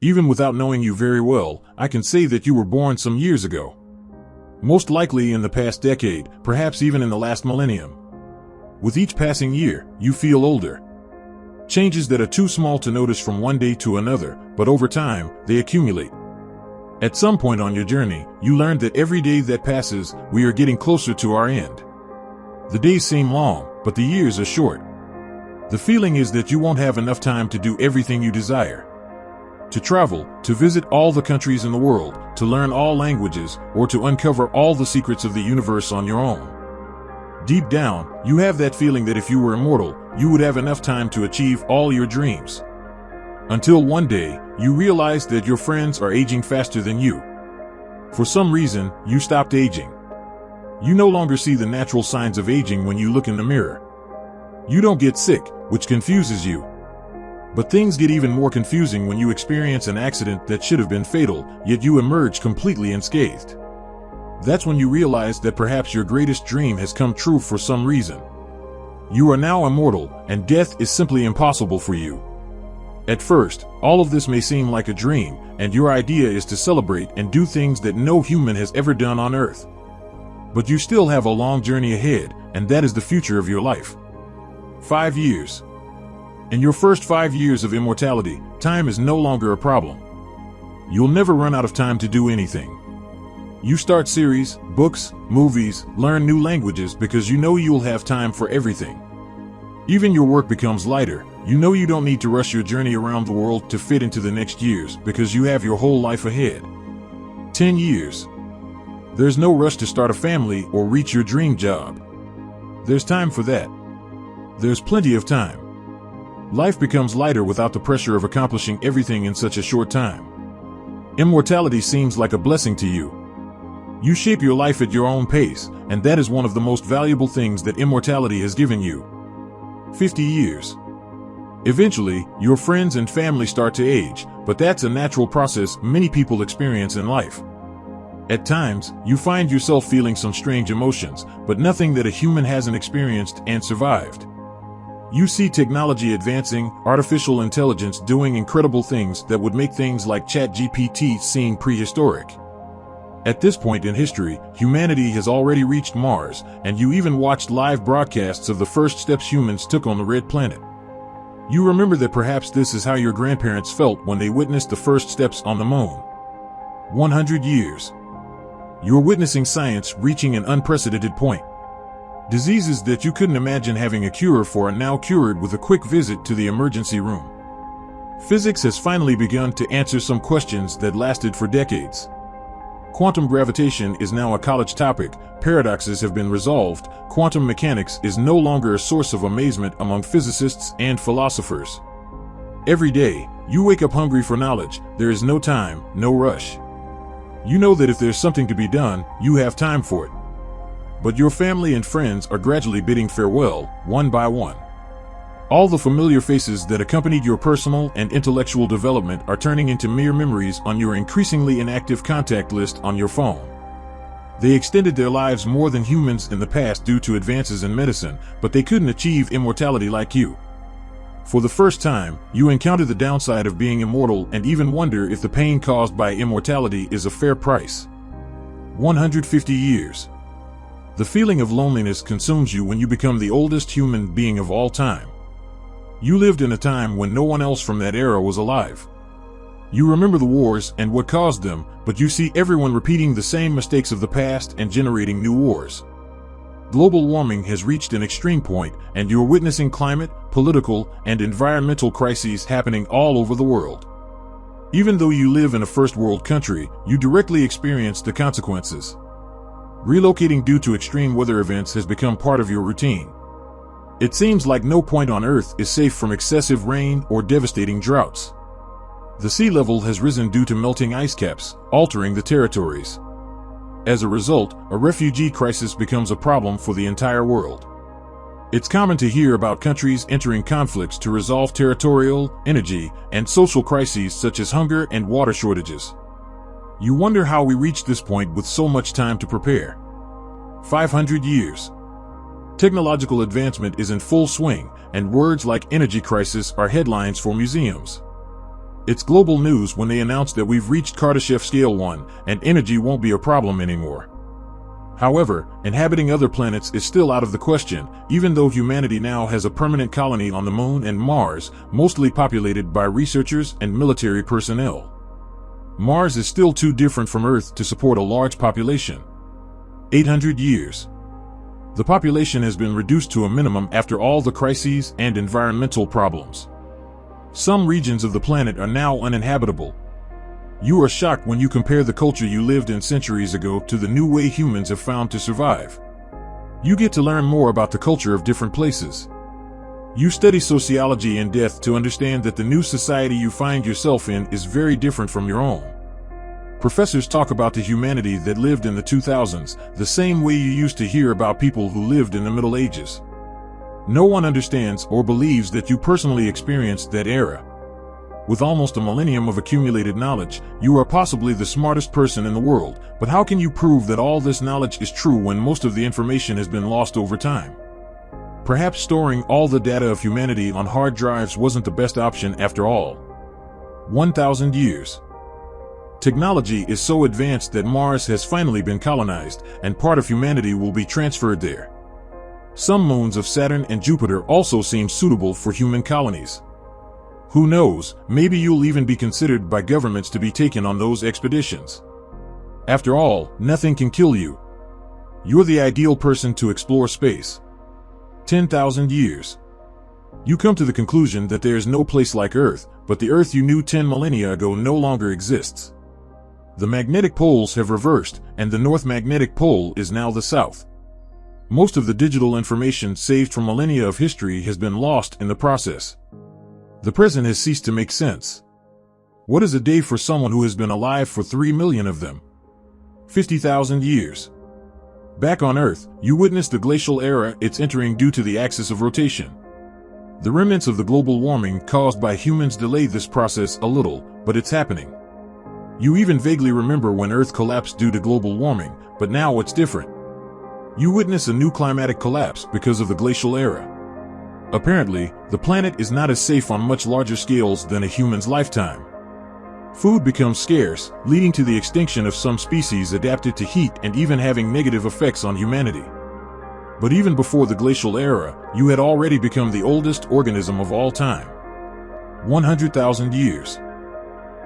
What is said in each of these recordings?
Even without knowing you very well, I can say that you were born some years ago. Most likely in the past decade, perhaps even in the last millennium. With each passing year, you feel older. Changes that are too small to notice from one day to another, but over time, they accumulate. At some point on your journey, you learned that every day that passes, we are getting closer to our end. The days seem long, but the years are short. The feeling is that you won't have enough time to do everything you desire. To travel, to visit all the countries in the world, to learn all languages, or to uncover all the secrets of the universe on your own. Deep down, you have that feeling that if you were immortal, you would have enough time to achieve all your dreams. Until one day, you realize that your friends are aging faster than you. For some reason, you stopped aging. You no longer see the natural signs of aging when you look in the mirror. You don't get sick, which confuses you. But things get even more confusing when you experience an accident that should have been fatal, yet you emerge completely unscathed. That's when you realize that perhaps your greatest dream has come true for some reason. You are now immortal, and death is simply impossible for you. At first, all of this may seem like a dream, and your idea is to celebrate and do things that no human has ever done on Earth. But you still have a long journey ahead, and that is the future of your life. 5 years. In your first 5 years of immortality, time is no longer a problem. You'll never run out of time to do anything. You start series, books, movies, learn new languages because you know you'll have time for everything. Even your work becomes lighter. You know you don't need to rush your journey around the world to fit into the next years because you have your whole life ahead. 10 years. There's no rush to start a family or reach your dream job. There's time for that. There's plenty of time. Life becomes lighter without the pressure of accomplishing everything in such a short time. Immortality seems like a blessing to you. You shape your life at your own pace, and that is one of the most valuable things that immortality has given you. 50 years. Eventually, your friends and family start to age, but that's a natural process many people experience in life. At times, you find yourself feeling some strange emotions, but nothing that a human hasn't experienced and survived. You see technology advancing, artificial intelligence doing incredible things that would make things like ChatGPT seem prehistoric. At this point in history, humanity has already reached Mars, and you even watched live broadcasts of the first steps humans took on the Red Planet. You remember that perhaps this is how your grandparents felt when they witnessed the first steps on the moon. 100 years. You're witnessing science reaching an unprecedented point. Diseases that you couldn't imagine having a cure for are now cured with a quick visit to the emergency room. Physics has finally begun to answer some questions that lasted for decades. Quantum gravitation is now a college topic, paradoxes have been resolved, quantum mechanics is no longer a source of amazement among physicists and philosophers. Every day, you wake up hungry for knowledge, there is no time, no rush. You know that if there's something to be done, you have time for it. But your family and friends are gradually bidding farewell, one by one. All the familiar faces that accompanied your personal and intellectual development are turning into mere memories on your increasingly inactive contact list on your phone. They extended their lives more than humans in the past due to advances in medicine, but they couldn't achieve immortality like you. For the first time, you encounter the downside of being immortal and even wonder if the pain caused by immortality is a fair price. 150 years. The feeling of loneliness consumes you when you become the oldest human being of all time. You lived in a time when no one else from that era was alive. You remember the wars and what caused them, but you see everyone repeating the same mistakes of the past and generating new wars. Global warming has reached an extreme point, and you're witnessing climate, political, and environmental crises happening all over the world. Even though you live in a first world country, you directly experience the consequences. Relocating due to extreme weather events has become part of your routine. It seems like no point on Earth is safe from excessive rain or devastating droughts. The sea level has risen due to melting ice caps, altering the territories. As a result, a refugee crisis becomes a problem for the entire world. It's common to hear about countries entering conflicts to resolve territorial, energy, and social crises such as hunger and water shortages. You wonder how we reached this point with so much time to prepare. 500 years. Technological advancement is in full swing, and words like energy crisis are headlines for museums. It's global news when they announce that we've reached Kardashev Scale 1 and energy won't be a problem anymore. However, inhabiting other planets is still out of the question, even though humanity now has a permanent colony on the Moon and Mars, mostly populated by researchers and military personnel. Mars is still too different from Earth to support a large population. 800 years. The population has been reduced to a minimum after all the crises and environmental problems. Some regions of the planet are now uninhabitable. You are shocked when you compare the culture you lived in centuries ago to the new way humans have found to survive. You get to learn more about the culture of different places. You study sociology in depth to understand that the new society you find yourself in is very different from your own. Professors talk about the humanity that lived in the 2000s, the same way you used to hear about people who lived in the Middle Ages. No one understands or believes that you personally experienced that era. With almost a millennium of accumulated knowledge, you are possibly the smartest person in the world, but how can you prove that all this knowledge is true when most of the information has been lost over time? Perhaps storing all the data of humanity on hard drives wasn't the best option after all. 1,000 years. Technology is so advanced that Mars has finally been colonized, and part of humanity will be transferred there. Some moons of Saturn and Jupiter also seem suitable for human colonies. Who knows, maybe you'll even be considered by governments to be taken on those expeditions. After all, nothing can kill you. You're the ideal person to explore space. 10,000 years. You come to the conclusion that there is no place like Earth, but the Earth you knew 10 millennia ago no longer exists. The magnetic poles have reversed, and the North Magnetic Pole is now the South. Most of the digital information saved from millennia of history has been lost in the process. The present has ceased to make sense. What is a day for someone who has been alive for 3 million of them? 50,000 years. Back on Earth, you witness the glacial era it's entering due to the axis of rotation. The remnants of the global warming caused by humans delay this process a little, but it's happening. You even vaguely remember when Earth collapsed due to global warming, but now it's different. You witness a new climatic collapse because of the glacial era. Apparently, the planet is not as safe on much larger scales than a human's lifetime. Food becomes scarce, leading to the extinction of some species adapted to heat and even having negative effects on humanity. But even before the glacial era, you had already become the oldest organism of all time. 100,000 years.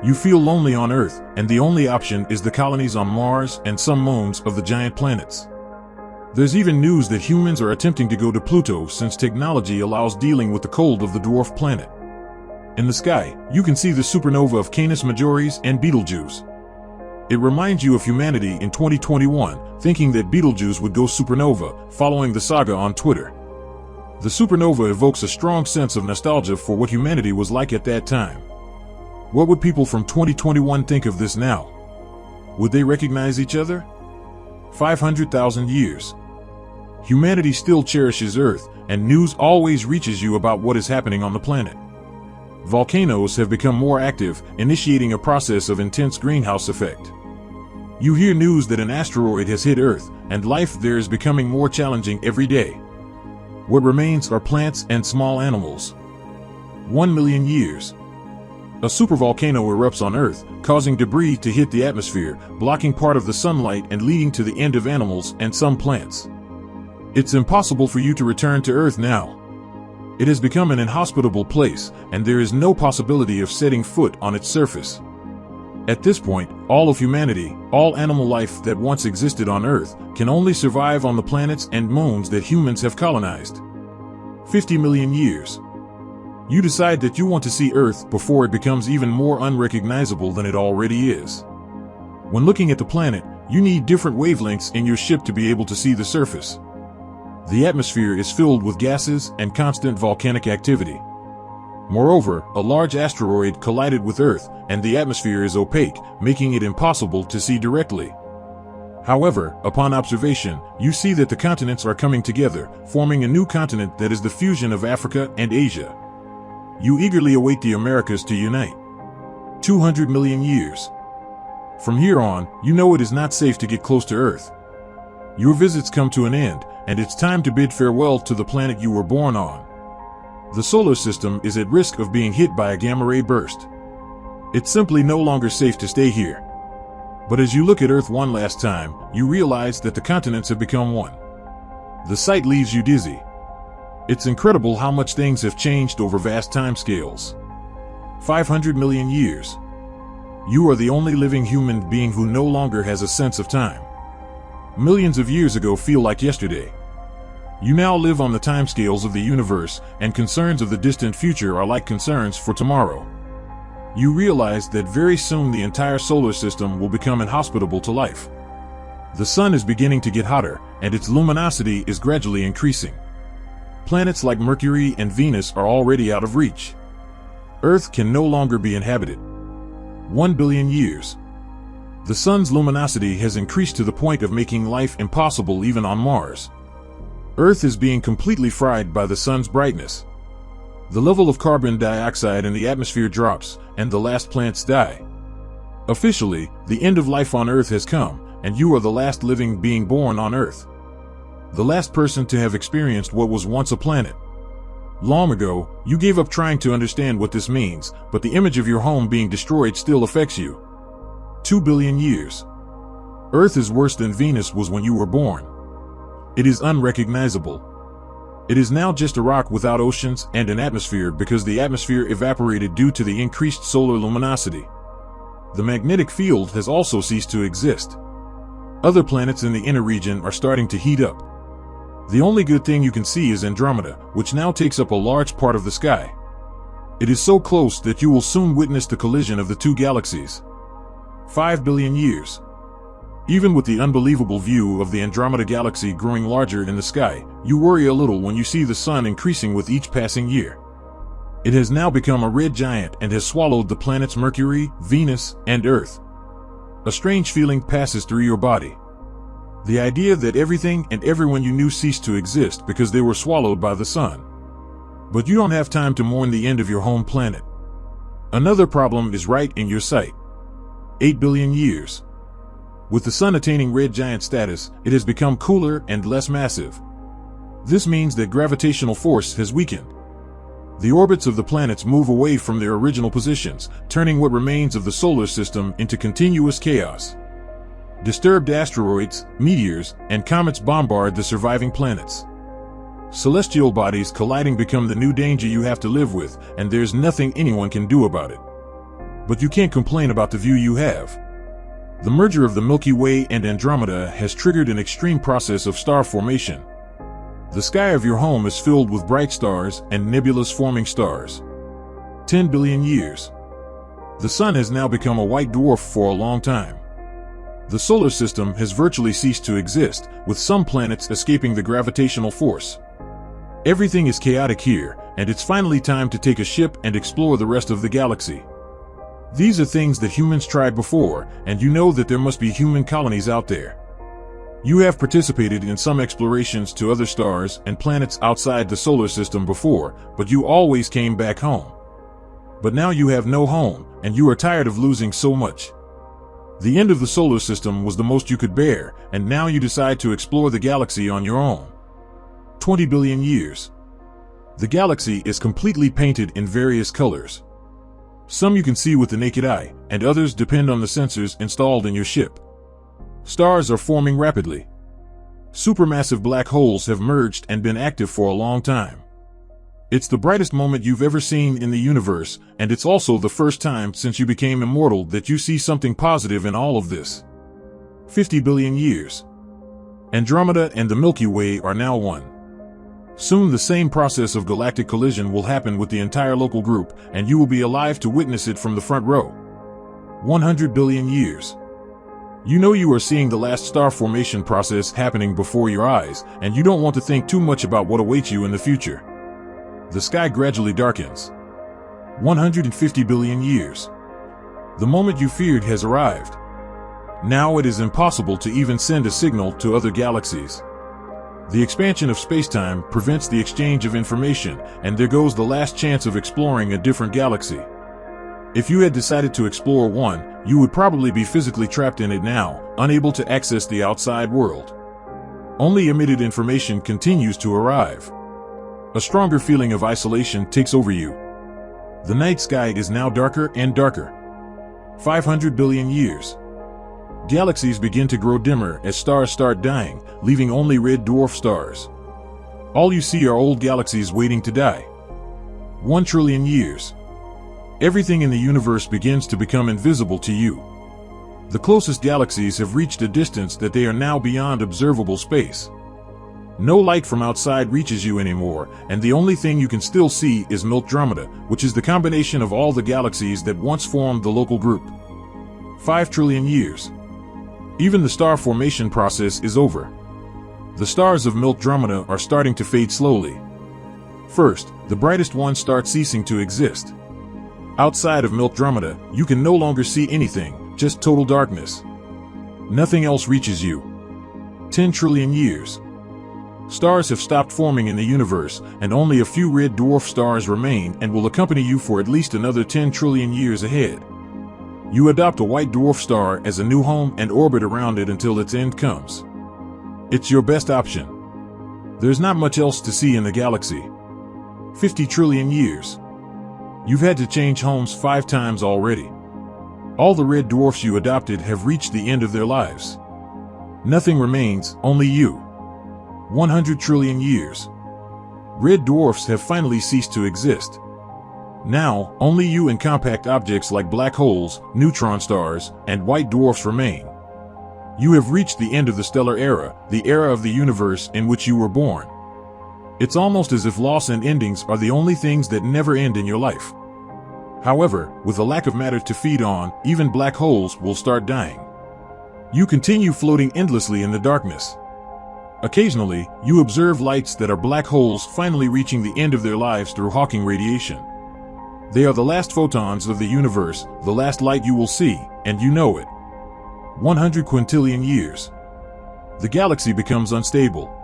You feel lonely on Earth, and the only option is the colonies on Mars and some moons of the giant planets. There's even news that humans are attempting to go to Pluto since technology allows dealing with the cold of the dwarf planet. In the sky, you can see the supernova of Canis Majoris and Betelgeuse. It reminds you of humanity in 2021, thinking that Betelgeuse would go supernova, following the saga on Twitter. The supernova evokes a strong sense of nostalgia for what humanity was like at that time. What would people from 2021 think of this now? Would they recognize each other? 500,000 years. Humanity still cherishes Earth, and news always reaches you about what is happening on the planet. Volcanoes have become more active, initiating a process of intense greenhouse effect. You hear news that an asteroid has hit Earth, and life there is becoming more challenging every day. What remains are plants and small animals. 1 million years. A supervolcano erupts on Earth, causing debris to hit the atmosphere, blocking part of the sunlight and leading to the end of animals and some plants. It's impossible for you to return to Earth now. It has become an inhospitable place, and there is no possibility of setting foot on its surface. At this point, all of humanity, all animal life that once existed on Earth, can only survive on the planets and moons that humans have colonized. 50 million years. You decide that you want to see Earth before it becomes even more unrecognizable than it already is. When looking at the planet, you need different wavelengths in your ship to be able to see the surface. The atmosphere is filled with gases and constant volcanic activity. Moreover, a large asteroid collided with Earth, and the atmosphere is opaque, making it impossible to see directly. However, upon observation, you see that the continents are coming together, forming a new continent that is the fusion of Africa and Asia. You eagerly await the Americas to unite. 200 million years. From here on, you know it is not safe to get close to Earth. Your visits come to an end, and it's time to bid farewell to the planet you were born on. The solar system is at risk of being hit by a gamma ray burst. It's simply no longer safe to stay here. But as you look at Earth one last time, you realize that the continents have become one. The sight leaves you dizzy. It's incredible how much things have changed over vast timescales. 500 million years. You are the only living human being who no longer has a sense of time. Millions of years ago feel like yesterday. You now live on the timescales of the universe, and concerns of the distant future are like concerns for tomorrow. You realize that very soon the entire solar system will become inhospitable to life. The sun is beginning to get hotter, and its luminosity is gradually increasing. Planets like Mercury and Venus are already out of reach. Earth can no longer be inhabited. 1 billion years. The sun's luminosity has increased to the point of making life impossible even on Mars. Earth is being completely fried by the sun's brightness. The level of carbon dioxide in the atmosphere drops, and the last plants die. Officially, the end of life on Earth has come, and you are the last living being born on Earth. The last person to have experienced what was once a planet. Long ago, you gave up trying to understand what this means, but the image of your home being destroyed still affects you. 2 billion years. Earth is worse than Venus was when you were born. It is unrecognizable. It is now just a rock without oceans and an atmosphere because the atmosphere evaporated due to the increased solar luminosity. The magnetic field has also ceased to exist. Other planets in the inner region are starting to heat up. The only good thing you can see is Andromeda, which now takes up a large part of the sky. It is so close that you will soon witness the collision of the two galaxies. 5 billion years. Even with the unbelievable view of the Andromeda galaxy growing larger in the sky, you worry a little when you see the sun increasing with each passing year. It has now become a red giant and has swallowed the planets Mercury, Venus, and Earth. A strange feeling passes through your body. The idea that everything and everyone you knew ceased to exist because they were swallowed by the sun. But you don't have time to mourn the end of your home planet. Another problem is right in your sight. 8 billion years. With the sun attaining red giant status, it has become cooler and less massive. This means that gravitational force has weakened. The orbits of the planets move away from their original positions, turning what remains of the solar system into continuous chaos. Disturbed asteroids, meteors, and comets bombard the surviving planets. Celestial bodies colliding become the new danger you have to live with, and there's nothing anyone can do about it. But you can't complain about the view you have. The merger of the Milky Way and Andromeda has triggered an extreme process of star formation. The sky of your home is filled with bright stars and nebulous forming stars. 10 billion years. The sun has now become a white dwarf for a long time. The solar system has virtually ceased to exist, with some planets escaping the gravitational force. Everything is chaotic here, and it's finally time to take a ship and explore the rest of the galaxy. These are things that humans tried before, and you know that there must be human colonies out there. You have participated in some explorations to other stars and planets outside the solar system before, but you always came back home. But now you have no home, and you are tired of losing so much. The end of the solar system was the most you could bear, and now you decide to explore the galaxy on your own. 20 billion years. The galaxy is completely painted in various colors. Some you can see with the naked eye, and others depend on the sensors installed in your ship. Stars are forming rapidly. Supermassive black holes have merged and been active for a long time. It's the brightest moment you've ever seen in the universe, and it's also the first time since you became immortal that you see something positive in all of this. 50 billion years. Andromeda and the Milky Way are now one. Soon the same process of galactic collision will happen with the entire local group, and you will be alive to witness it from the front row. 100 billion years. You know you are seeing the last star formation process happening before your eyes, and you don't want to think too much about what awaits you in the future. The sky gradually darkens. 150 billion years. The moment you feared has arrived. Now it is impossible to even send a signal to other galaxies. The expansion of space-time prevents the exchange of information, and there goes the last chance of exploring a different galaxy. If you had decided to explore one, you would probably be physically trapped in it now, unable to access the outside world. Only emitted information continues to arrive. A stronger feeling of isolation takes over you. The night sky is now darker and darker. 500 billion years. Galaxies begin to grow dimmer as stars start dying, leaving only red dwarf stars. All you see are old galaxies waiting to die. 1 trillion years. Everything in the universe begins to become invisible to you. The closest galaxies have reached a distance that they are now beyond observable space. No light from outside reaches you anymore, and the only thing you can still see is Andromeda, which is the combination of all the galaxies that once formed the local group. 5 trillion years. Even the star formation process is over. The stars of Andromeda are starting to fade slowly. First, the brightest ones start ceasing to exist. Outside of Andromeda, you can no longer see anything, just total darkness. Nothing else reaches you. 10 trillion years. Stars have stopped forming in the universe, and only a few red dwarf stars remain and will accompany you for at least another 10 trillion years ahead. You adopt a white dwarf star as a new home and orbit around it until its end comes. It's your best option. There's not much else to see in the galaxy. 50 trillion years. You've had to change homes 5 times already. All the red dwarfs you adopted have reached the end of their lives. Nothing remains, only you. 100 trillion years. Red dwarfs have finally ceased to exist. Now, only you and compact objects like black holes, neutron stars, and white dwarfs remain. You have reached the end of the stellar era, the era of the universe in which you were born. It's almost as if loss and endings are the only things that never end in your life. However, with a lack of matter to feed on, even black holes will start dying. You continue floating endlessly in the darkness. Occasionally, you observe lights that are black holes finally reaching the end of their lives through Hawking radiation. They are the last photons of the universe, the last light you will see, and you know it. 100 quintillion years. The galaxy becomes unstable.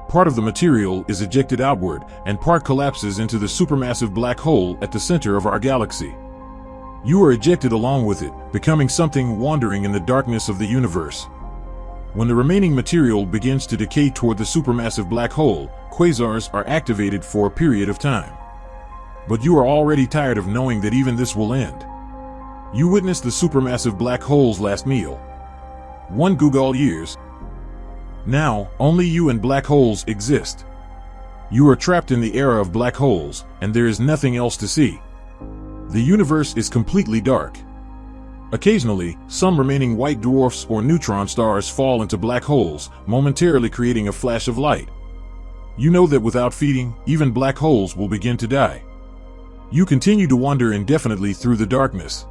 Part of the material is ejected outward, and part collapses into the supermassive black hole at the center of our galaxy. You are ejected along with it, becoming something wandering in the darkness of the universe. When the remaining material begins to decay toward the supermassive black hole, quasars are activated for a period of time. But you are already tired of knowing that even this will end. You witness the supermassive black hole's last meal. 1 Google years. Now, only you and black holes exist. You are trapped in the era of black holes, and there is nothing else to see. The universe is completely dark. Occasionally, some remaining white dwarfs or neutron stars fall into black holes, momentarily creating a flash of light. You know that without feeding, even black holes will begin to die. You continue to wander indefinitely through the darkness.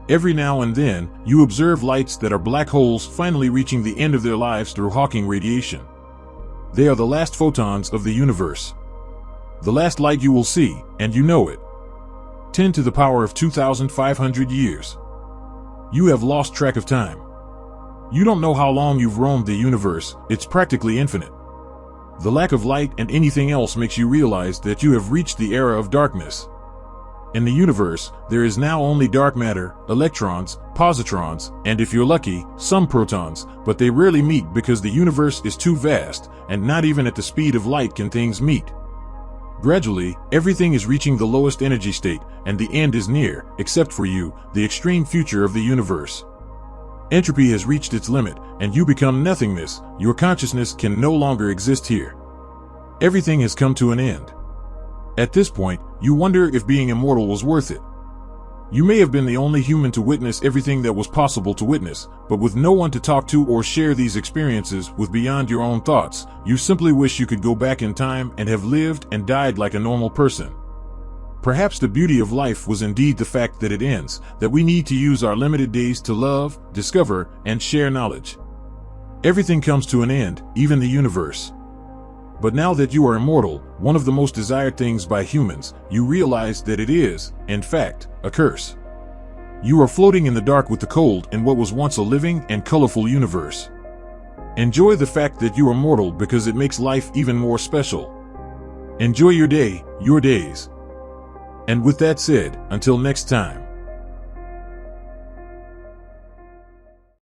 Every now and then, you observe lights that are black holes finally reaching the end of their lives through Hawking radiation. They are the last photons of the universe. The last light you will see, and you know it. 10 to the power of 2,500 years. You have lost track of time. You don't know how long you've roamed the universe, it's practically infinite. The lack of light and anything else makes you realize that you have reached the era of darkness. In the universe, there is now only dark matter, electrons, positrons, and if you're lucky, some protons, but they rarely meet because the universe is too vast, and not even at the speed of light can things meet. Gradually, everything is reaching the lowest energy state, and the end is near, except for you, the extreme future of the universe. Entropy has reached its limit, and you become nothingness. Your consciousness can no longer exist here. Everything has come to an end. At this point, you wonder if being immortal was worth it. You may have been the only human to witness everything that was possible to witness, but with no one to talk to or share these experiences with beyond your own thoughts, you simply wish you could go back in time and have lived and died like a normal person. Perhaps the beauty of life was indeed the fact that it ends, that we need to use our limited days to love, discover, and share knowledge. Everything comes to an end, even the universe. But now that you are immortal, one of the most desired things by humans, you realize that it is, in fact, a curse. You are floating in the dark with the cold in what was once a living and colorful universe. Enjoy the fact that you are mortal because it makes life even more special. Enjoy your day, your days. And with that said, until next time.